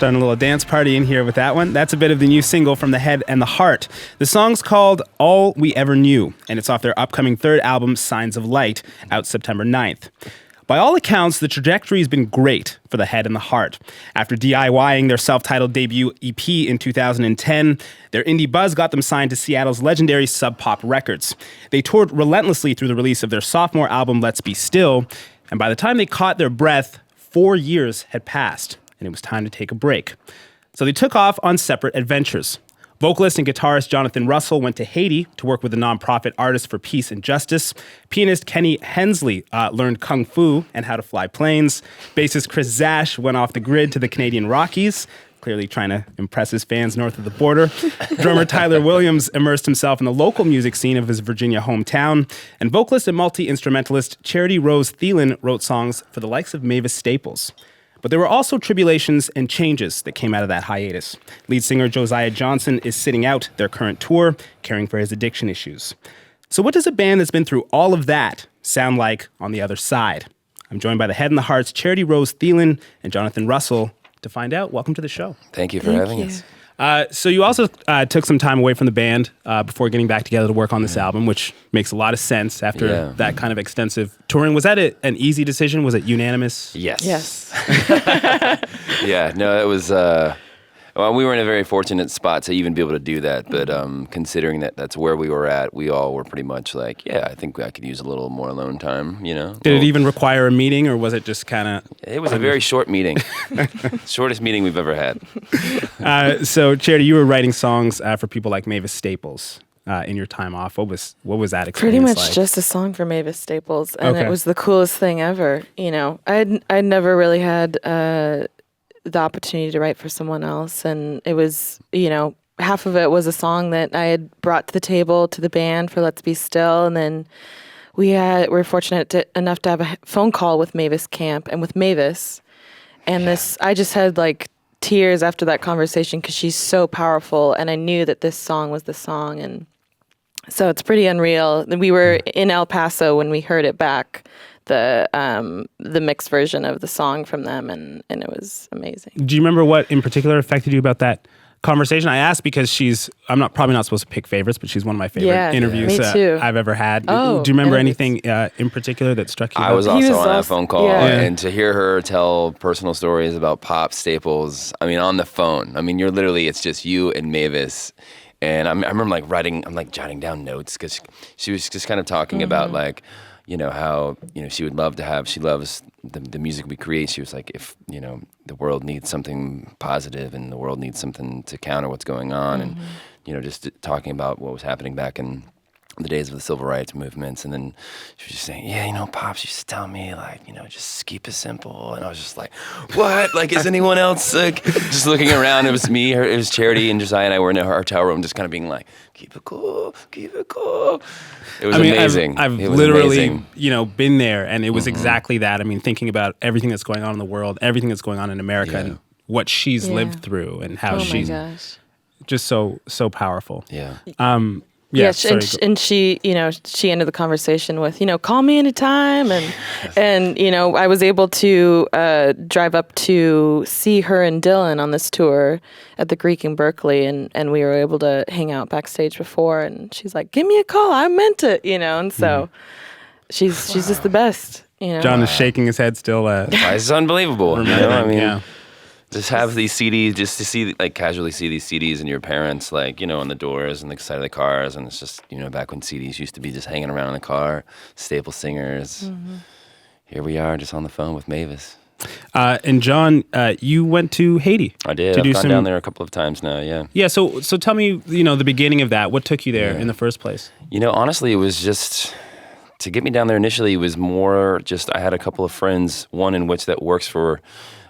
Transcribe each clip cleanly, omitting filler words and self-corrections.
Starting a little dance party in here with that one. That's a bit of the new single from The Head and the Heart. The song's called All We Ever Knew, and it's off their upcoming third album, Signs of Light, out September 9th. By all accounts, the trajectory has been great for The Head and the Heart. After DIYing their self-titled debut EP in 2010, their indie buzz got them signed to Seattle's legendary Sub Pop Records. They toured relentlessly through the release of their sophomore album, Let's Be Still, and by the time they caught their breath, 4 years had passed, and it was time to take a break. So they took off on separate adventures. Vocalist and guitarist Jonathan Russel went to Haiti to work with the nonprofit Artists for Peace and Justice. Pianist Kenny Hensley learned kung fu and how to fly planes. Bassist Chris Zasch went off the grid to the Canadian Rockies, clearly trying to impress his fans north of the border. Drummer Tyler Williams immersed himself in the local music scene of his Virginia hometown. And vocalist and multi-instrumentalist Charity Rose Thielen wrote songs for the likes of Mavis Staples. But there were also tribulations and changes that came out of that hiatus. Lead singer Josiah Johnson is sitting out their current tour, caring for his addiction issues. So what does a band that's been through all of that sound like on the other side? I'm joined by The Head and the Heart's Charity Rose Thielen and Jonathan Russel to find out. Welcome to the show. Thank you for having us. So you also took some time away from the band before getting back together to work on this album, which makes a lot of sense after that kind of extensive touring. Was that an easy decision? Was it unanimous? Yes. Yeah, no, it was... well, we were in a very fortunate spot to even be able to do that, but considering that that's where we were at, we all were pretty much like, yeah, I think I could use a little more alone time, you know? Did it even require a meeting, or was it just kind of... It was a very short meeting. Shortest meeting we've ever had. So, Charity, you were writing songs for people like Mavis Staples in your time off. What was that experience Pretty much like? just a song for Mavis Staples, and it was the coolest thing ever. You know, I'd never really had... the opportunity to write for someone else, and it was, you know, half of it was a song that I had brought to the table to the band for Let's Be Still, and then we were fortunate enough to have a phone call with Mavis Camp and with Mavis, and I just had like tears after that conversation because she's so powerful, and I knew that this song was the song, and so it's pretty unreal. We were in El Paso when we heard it back, the mixed version of the song from them, and it was amazing. Do you remember what in particular affected you about that conversation? I asked because I'm probably not supposed to pick favorites, but she's one of my favorite interviews I've ever had. Oh, do you remember anything in particular that struck you? I was also on that phone call, and to hear her tell personal stories about Pop Staples, I mean, on the phone. I mean, it's just you and Mavis. And I remember like jotting down notes because she was just kind of talking about like, you know, how, you know, she loves the music we create. She was like, if, you know, the world needs something positive and the world needs something to counter what's going on. And, you know, just talking about what was happening back in the days of the civil rights movements. And then she was just saying, yeah, you know, Pops used to tell me, like, you know, just keep it simple. And I was just like, what? Like, is anyone else like just looking around? It was me, it was Charity, and Josiah and I were in our hotel room just kind of being like, keep it cool, keep it cool. It was amazing. I've literally, you know, been there, and it was exactly that. I mean, thinking about everything that's going on in the world, everything that's going on in America, and what she's lived through, and how she's just so powerful. Yeah. And she, you know, she ended the conversation with, you know, call me anytime, and you know, I was able to drive up to see her and Dylan on this tour at the Greek in Berkeley, and we were able to hang out backstage before, and she's like, give me a call, I meant it, you know, and so she's just the best, you know. John is shaking his head still. It's unbelievable, you know, I mean, just have these CDs, just to see, like, casually see these CDs and your parents, like, you know, on the doors and the side of the cars. And it's just, you know, back when CDs used to be just hanging around in the car, staple singers. Here we are just on the phone with Mavis. And John, you went to Haiti. I did. I've gone down there a couple of times now, Yeah, so tell me, you know, the beginning of that. What took you there in the first place? You know, honestly, it was just... To get me down there initially, it was more just... I had a couple of friends, one in which that works for...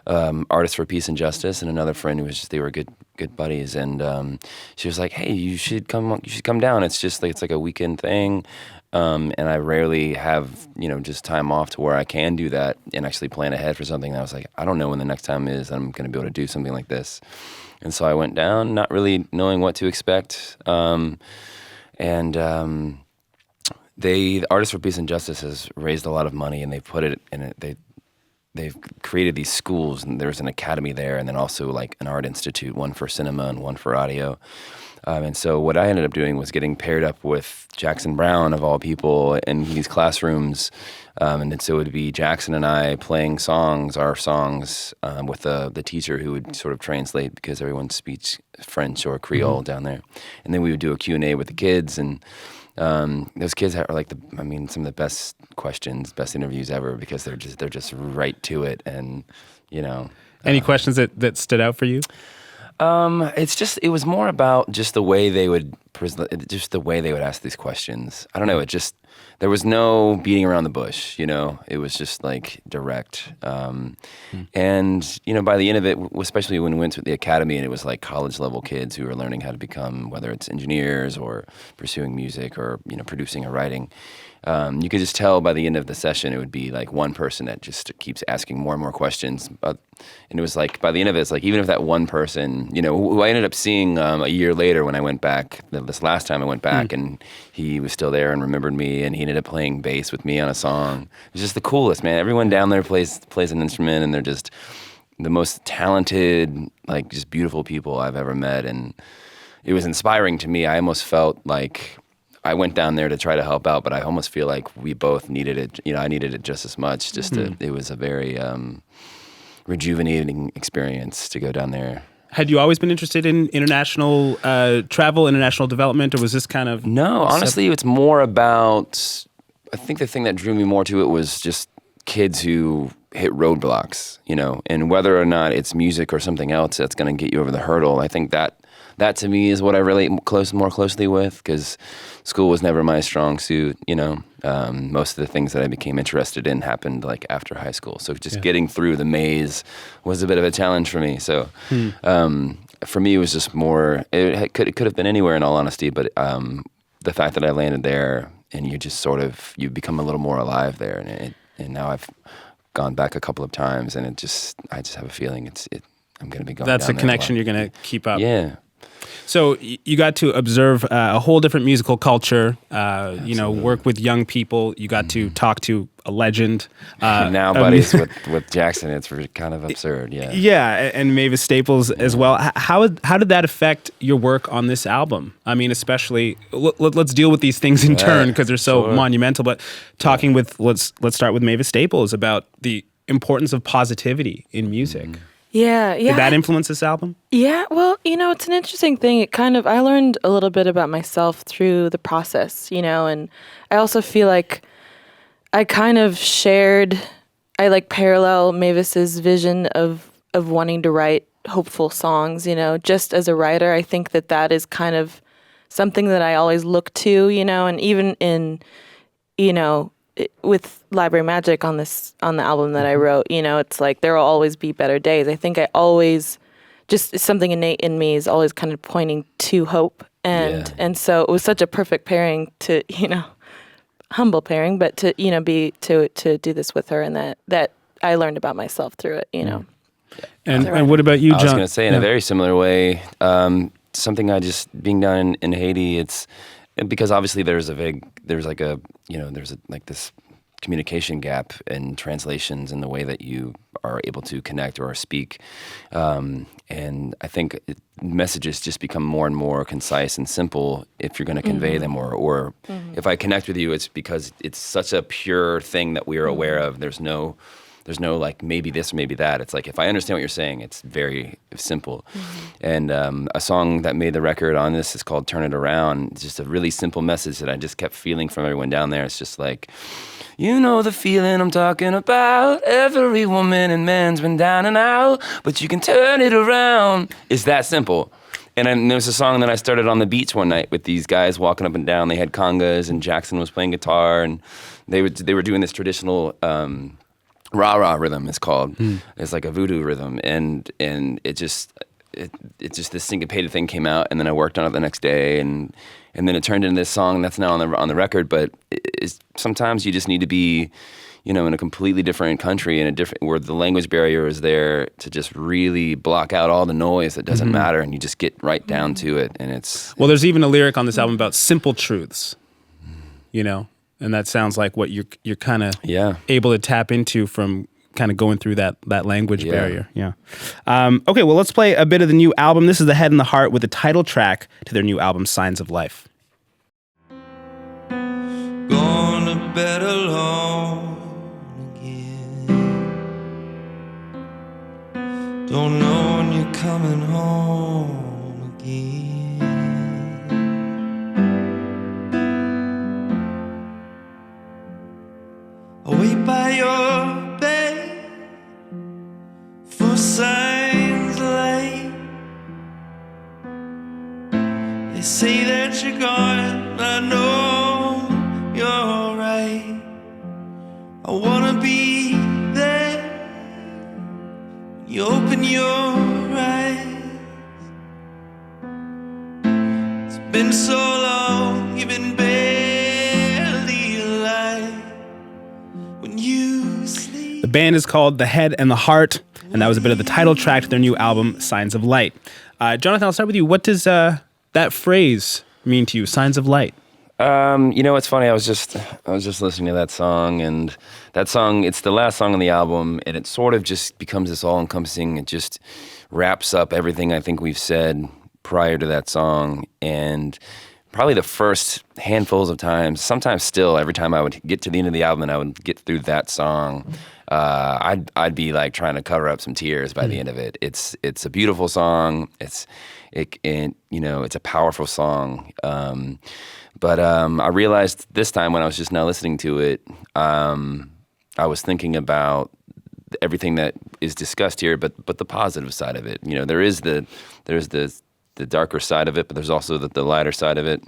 Artists for Peace and Justice, and another friend who was just, they were good buddies, and she was like, hey, you should come down. It's just like, it's like a weekend thing, and I rarely have, you know, just time off to where I can do that and actually plan ahead for something. And I was like, I don't know when the next time is I'm going to be able to do something like this. And so I went down, not really knowing what to expect, the Artists for Peace and Justice has raised a lot of money, and they put it in it. they've created these schools, and there's an academy there, and then also like an art institute, one for cinema and one for audio. And so what I ended up doing was getting paired up with Jackson Brown, of all people, in these classrooms. And then so it would be Jackson and I playing our songs, with the teacher who would sort of translate, because everyone speaks French or Creole down there. And then we would do a Q&A with the kids, and those kids are like some of the best questions, best interviews ever, because they're just right to it, and Any questions that stood out for you? It was more about just the way they would ask these questions. I don't know. There was no beating around the bush, it was just like direct. And, by the end of it, especially when we went to the academy, and it was like college level kids who were learning how to become, whether it's engineers or pursuing music or, producing or writing. You could just tell by the end of the session, it would be like one person that just keeps asking more and more questions. And it was like, by the end of it, it's like, even if that one person, who I ended up seeing a year later when I went back, this last time I went back, and he was still there and remembered me, and he ended up playing bass with me on a song. It was just the coolest, man. Everyone down there plays an instrument, and they're just the most talented, like, just beautiful people I've ever met. And it was inspiring to me. I almost felt like I went down there to try to help out, but I almost feel like we both needed it. I needed it just as much. It was a very rejuvenating experience to go down there. Had you always been interested in international travel, international development, or was this kind of... No, honestly, it's more about... I think the thing that drew me more to it was just kids who hit roadblocks, and whether or not it's music or something else that's going to get you over the hurdle. I think that to me is what I relate more closely with, because school was never my strong suit. Most of the things that I became interested in happened like after high school. So just getting through the maze was a bit of a challenge for me. So for me, it was just more. It could have been anywhere, in all honesty, but the fact that I landed there, and you become a little more alive there, and now I've gone back a couple of times, and I just have a feeling I'm going to be going. That's down a connection you're going to keep up. Yeah. So you got to observe a whole different musical culture, work with young people. You got to talk to a legend. Now buddies with Jackson, it's kind of absurd, yeah. Yeah, and Mavis Staples as well. How did that affect your work on this album? I mean, especially, let's deal with these things in turn, because they're so monumental, but talking with, let's start with Mavis Staples about the importance of positivity in music. Yeah. Did that influence this album? Yeah, well, it's an interesting thing. I learned a little bit about myself through the process, and I also feel like I kind of parallel Mavis's vision of wanting to write hopeful songs, just as a writer. I think that is kind of something that I always look to, and even in, with Library Magic on the album that I wrote, it's like there will always be better days. I think I always, just something innate in me is always kind of pointing to hope. And so it was such a perfect pairing to, humble pairing, but to, to do this with her, and that I learned about myself through it, And what about you, John? I was going to say, in a very similar way, something being down in Haiti, it's because obviously there's this communication gap in translations in the way that you are able to connect or speak. And I think messages just become more and more concise and simple if you're going to convey them, or if I connect with you, it's because it's such a pure thing that we are aware of. There's no like maybe this, maybe that. It's like, if I understand what you're saying, it's very simple. And a song that made the record on this is called Turn It Around. It's just a really simple message that I just kept feeling from everyone down there. It's just like, you know the feeling I'm talking about. Every woman and man's been down and out, but you can turn it around. It's that simple. And there was a song that I started on the beach one night with these guys walking up and down. They had congas, and Jackson was playing guitar, and they were doing this traditional rah-rah rhythm, it's called. It's like a voodoo rhythm, and it just this syncopated thing came out, and then I worked on it the next day, and then it turned into this song that's now on the record. But sometimes you just need to be, in a completely different country, where the language barrier is there to just really block out all the noise that doesn't matter, and you just get right down to it. And there's even a lyric on this album about simple truths, and that sounds like what you're kind of able to tap into from kind of going through that language barrier. Yeah. Okay, well, let's play a bit of the new album. This is The Head and the Heart with the title track to their new album, Signs of Life. Going to bed alone again. Don't know when you're coming home again. I wait by your bed for signs of light. They say that you're gone, I know you're right. I wanna be there when you open your eyes. It's been so long, you've been barely alive when you sleep. The band is called The Head and the Heart, and that was a bit of the title track to their new album, Signs of Light. Jonathan, I'll start with you. What does that phrase mean to you, Signs of Light? It's funny. I was just listening to that song, and that song, it's the last song on the album, and it sort of just becomes this all-encompassing. It just wraps up everything I think we've said prior to that song, and probably the first handfuls of times, sometimes still, every time I would get to the end of the album and I would get through that song, I'd be like trying to cover up some tears by the end of it. It's a beautiful song. It's a powerful song. But I realized this time when I was just now listening to it, I was thinking about everything that is discussed here, but the positive side of it. There's the darker side of it, but there's also the lighter side of it.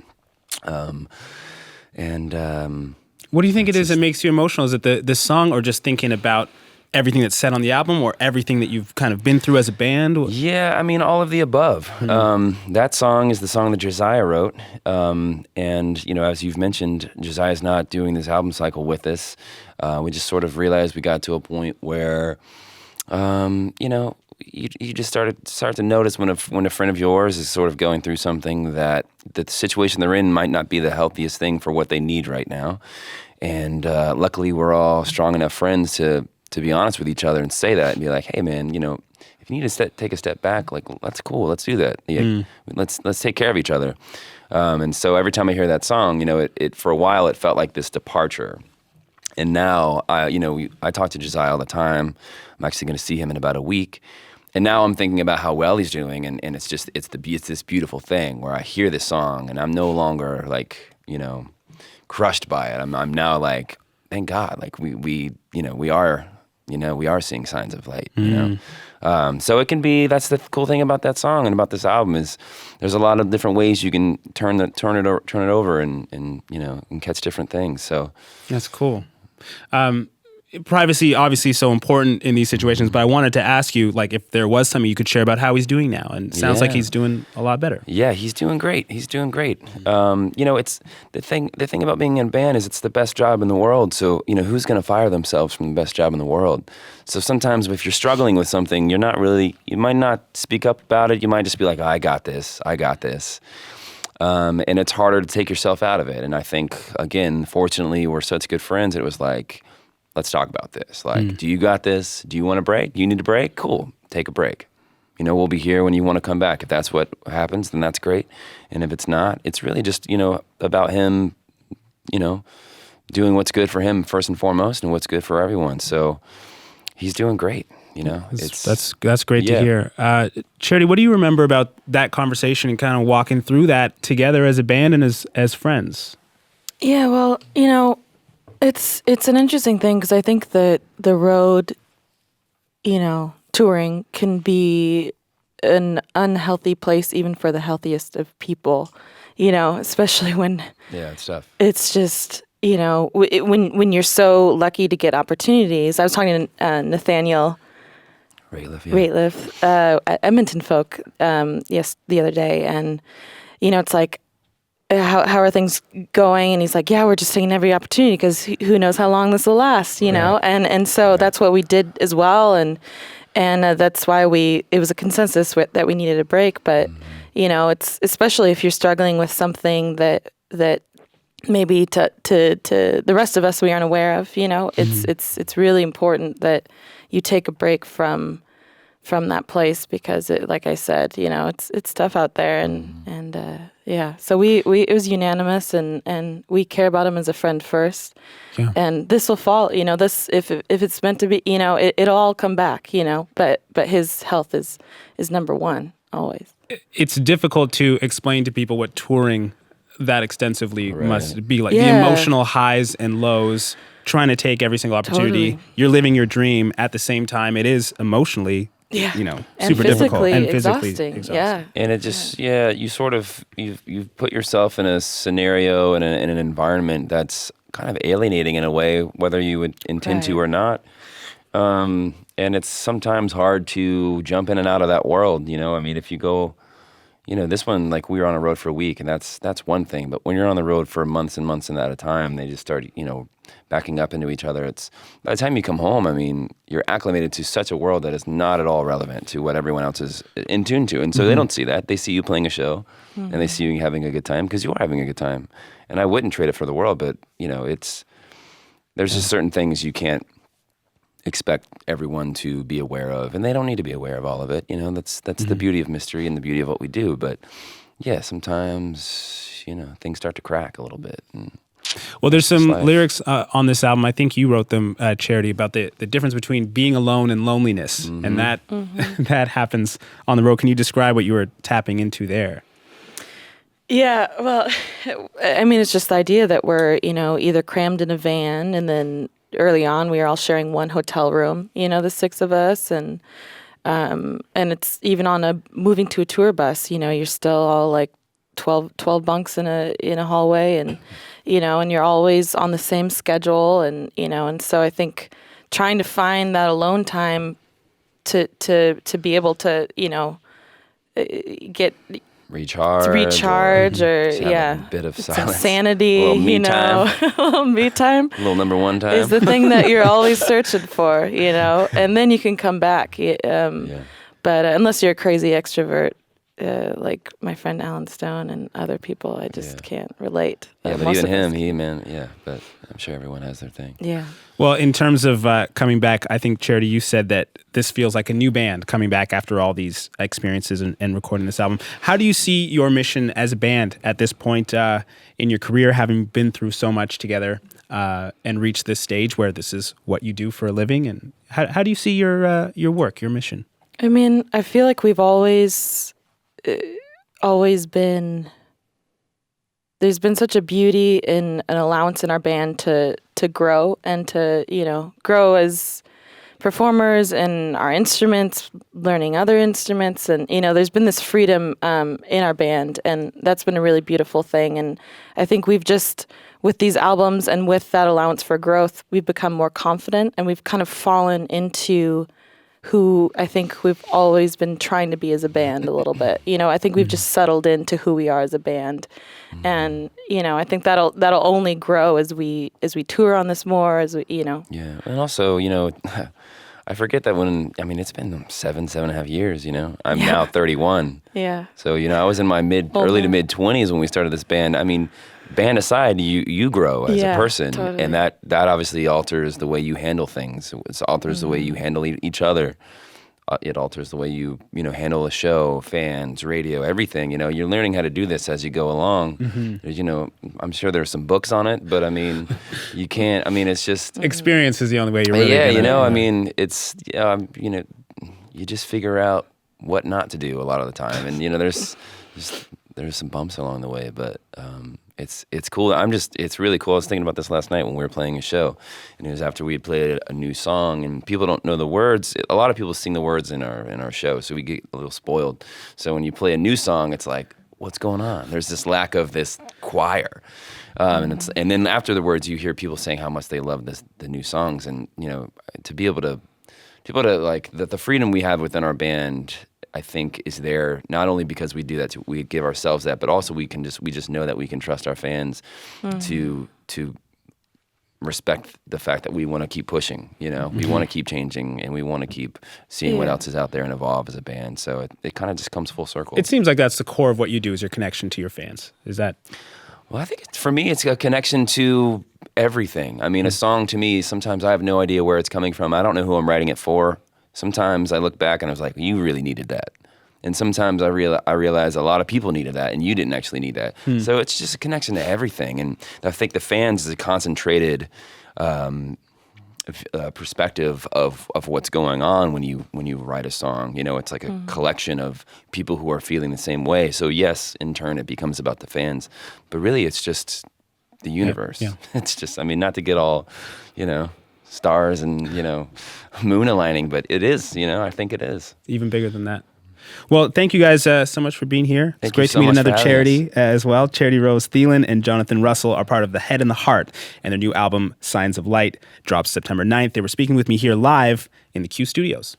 What do you think it is that makes you emotional? Is it the song, or just thinking about everything that's said on the album, or everything that you've kind of been through as a band? Yeah, I mean, all of the above. That song is the song that Josiah wrote. And, as you've mentioned, Josiah's not doing this album cycle with us. We just sort of realized we got to a point where, you just start to notice when a friend of yours is sort of going through something that the situation they're in might not be the healthiest thing for what they need right now. And luckily, we're all strong enough friends to be honest with each other and say that and be like, hey, man, if you need to take a step back, like, that's cool. Let's do that. Yeah, let's take care of each other. And so every time I hear that song, it for a while it felt like this departure. And now, I talk to Josiah all the time. I'm actually going to see him in about a week. And now I'm thinking about how well he's doing, and it's this beautiful thing where I hear this song and I'm no longer like, crushed by it. I'm now like, thank God, like we are seeing signs of light, So it can be, that's the cool thing about that song and about this album is there's a lot of different ways you can turn it over and catch different things. So that's cool. Privacy obviously so important in these situations, but I wanted to ask you, like, if there was something you could share about how he's doing now, and it sounds like he's doing a lot better. Yeah, he's doing great. It's the thing about being in a band is it's the best job in the world. So, who's going to fire themselves from the best job in the world? So sometimes if you're struggling with something, you might not speak up about it. You might just be like, oh, I got this. And it's harder to take yourself out of it. And I think, again, fortunately, we're such good friends. It was like, let's talk about this. Like, do you got this? Do you want a break? You need a break? Cool. Take a break. We'll be here when you want to come back. If that's what happens, then that's great. And if it's not, it's really just, about him, doing what's good for him first and foremost and what's good for everyone. So he's doing great. That's great to hear. Charity, what do you remember about that conversation and kind of walking through that together as a band and as friends? Yeah, well, it's an interesting thing because I think that the road, touring can be an unhealthy place even for the healthiest of people, especially when it's tough. It's just, when you're so lucky to get opportunities. I was talking to Nathaniel Rateliff at Edmonton Folk the other day, and it's like, how are things going? And he's like, yeah, we're just taking every opportunity because who knows how long this will last, know? And so that's what we did as well, and that's why it was a consensus that we needed a break. But it's especially if you're struggling with something that maybe to the rest of us we aren't aware of. It's really important that you take a break from that place, because like I said, it's tough out there, and so we it was unanimous, and we care about him as a friend first. Yeah. And this will fall, this, if it's meant to be, it'll all come back, but his health is number one always. It's difficult to explain to people what touring that extensively must be like. Yeah. The emotional highs and lows, trying to take every single opportunity. Totally. You're living your dream at the same time. It is emotionally, super difficult and physically exhausting. Yeah. And it just, you sort of, you've put yourself in a scenario and an environment that's kind of alienating in a way, whether you would intend to or not. And it's sometimes hard to jump in and out of that world. I mean, if you go, this one, like, we were on a road for a week, and that's one thing. But when you're on the road for months and months and at a time, they just start, backing up into each other. It's, by the time you come home, I mean, you're acclimated to such a world that is not at all relevant to what everyone else is in tune to. And so they don't see that. They see you playing a show, and they see you having a good time, because you are having a good time. And I wouldn't trade it for the world, but, there's just certain things you can't expect everyone to be aware of, and they don't need to be aware of all of it. That's the beauty of mystery and the beauty of what we do. But sometimes things start to crack a little bit. Well, there's some lyrics on this album. I think you wrote them, Charity, about the difference between being alone and loneliness, and that that happens on the road. Can you describe what you were tapping into there? Yeah, well, I mean, it's just the idea that we're either crammed in a van, and then early on we were all sharing one hotel room, the six of us, and it's even on moving to a tour bus, you're still all like 12 bunks in a hallway, and and you're always on the same schedule, and and so I think trying to find that alone time to be able to get recharge or a bit of silence, sanity, a little me time. A little me time, a little number one time is the thing that you're always searching for, and then you can come back. But unless you're a crazy extrovert, like my friend Alan Stone and other people, I just can't relate. But even him, but I'm sure everyone has their thing. Yeah. Well, in terms of coming back, I think, Charity, you said that this feels like a new band coming back after all these experiences and recording this album. How do you see your mission as a band at this point in your career, having been through so much together and reached this stage where this is what you do for a living? And how do you see your work, your mission? I mean, I feel like we've always been, there's been such a beauty in an allowance in our band to grow and to, grow as performers and our instruments, learning other instruments. And, there's been this freedom in our band, and that's been a really beautiful thing. And I think we've just, with these albums and with that allowance for growth, we've become more confident, and we've kind of fallen into who I think we've always been trying to be as a band a little bit. I think we've just settled into who we are as a band. And, I think that'll only grow as we tour on this more, as we, Yeah. And also, I forget that it's been 7.5 years, I'm now 31. Yeah. So, I was in my early to mid 20s when we started this band. I mean, band aside, you grow as a person, totally. And that obviously alters the way you handle things. It alters the way you handle each other. It alters the way you handle a show, fans, radio, everything. You're learning how to do this as you go along. I'm sure there's some books on it, but I mean, you can't. I mean, it's just experience is the only way you're really. I mean, it's you just figure out what not to do a lot of the time, and there's some bumps along the way, but it's cool. It's really cool. I was thinking about this last night when we were playing a show, and it was after we had played a new song, and people don't know the words. A lot of people sing the words in our show, so we get a little spoiled. So when you play a new song, it's like, what's going on? There's this lack of this choir, and then after the words, you hear people saying how much they love the new songs, and to be able to like the freedom we have within our band, I think, is there not only because we do that, we give ourselves that, but also we just know that we can trust our fans to respect the fact that we want to keep pushing. We want to keep changing, and we want to keep seeing what else is out there and evolve as a band. So it kind of just comes full circle. It seems like that's the core of what you do, is your connection to your fans. Is that? Well, I think for me, it's a connection to everything. I mean, a song to me, sometimes I have no idea where it's coming from. I don't know who I'm writing it for. Sometimes I look back and I was like, you really needed that. And sometimes I realize a lot of people needed that and you didn't actually need that. So it's just a connection to everything. And I think the fans is a concentrated perspective of what's going on when you write a song. You know, it's like a collection of people who are feeling the same way. So yes, in turn, it becomes about the fans. But really, it's just the universe. Yeah. It's just, I mean, not to get all, you know, stars and, you know, moon aligning, but it is, you know, I think it is. Even bigger than that. Well, thank you guys so much for being here. It's great to meet another charity as well. Charity Rose Thielen and Jonathan Russell are part of The Head and the Heart, and their new album, Signs of Light, drops September 9th. They were speaking with me here live in the Q Studios.